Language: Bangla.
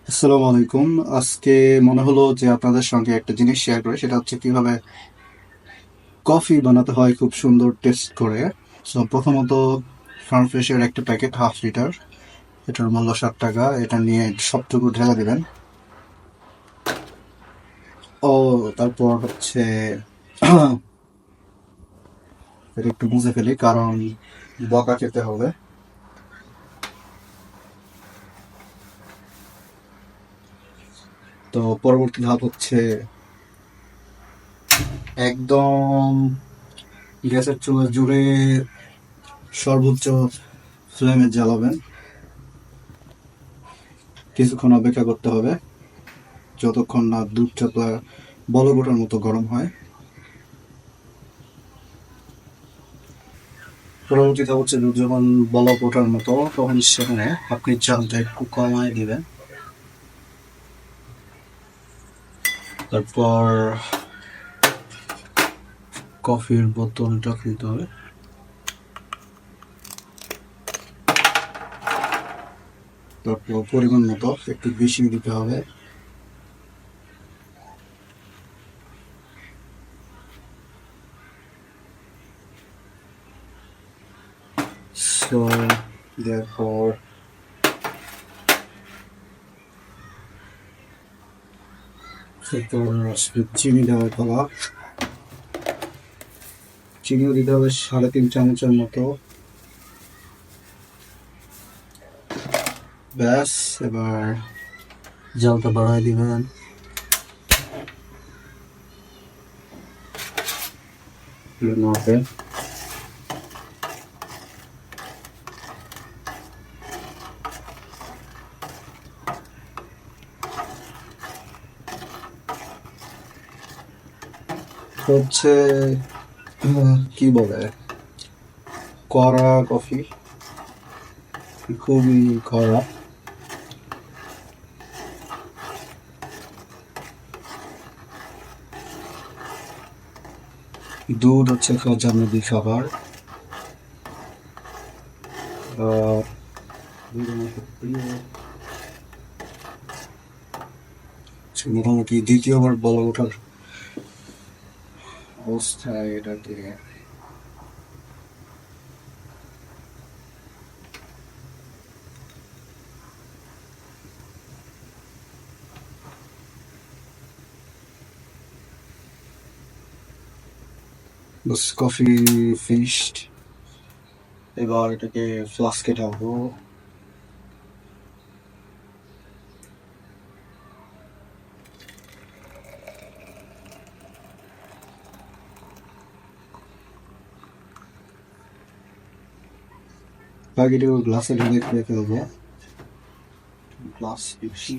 আসসালামু আলাইকুম। আজকে মনে হলো যে আপনাদের সঙ্গে একটা জিনিস শেয়ার করি, সেটা হচ্ছে কিভাবে কফি বানাতে হয় খুব সুন্দর টেস্ট করে। সো প্রথমত ফার্ম ফ্রেশের একটা প্যাকেট 1/2 লিটার, এটার মূল্য 60 টাকা। এটা নিয়ে সবটুকু ঢেলে দিবেন। ও তারপর হচ্ছে এটা একটু মুছে ফেলি কারণ বকা খেতে হবে। তো পরবর্তী ধাপ হচ্ছে একদম গ্যাসের চুলা জুড়ে সর্বোচ্চ ফ্লেমে জ্বালাবেন। কিছুক্ষণ অপেক্ষা করতে হবে যতক্ষণ না দুধটা বলক ওঠার মতো গরম হয়। পরবর্তীতে হচ্ছে দুধ যখন বলক ওঠার মতো, তখন সেখানে আপনি চালটা একটু কমায় দিবেন। তারপর কফির বোতলটা খুলতে হবে। তারপর পরিমাণ মতো একটু বেশি দিতে হবে। সো therefore চিনি দেওয়ার পালা। চিনিও দিতে হবে 3.5 চামচের মতো। ব্যাস, এবার জালটা বাড়ায় দিবেন। নাড়বেন। হচ্ছে কি বলে, কড়া কফি, খুবই কড়া। দুধ হচ্ছে জানাবি খাবার। দুধ আমার খুব প্রিয়। মোটামুটি দ্বিতীয়বার বলা ওঠার অবস্থায় এটাকে বাস, কফি ফিনিশড। এবার এটাকে ফ্লাস্কে ঢালবো। বাকিটুকু গ্লাসে ঢেলে খেয়ে ফেলবো। গ্লাস বেশি।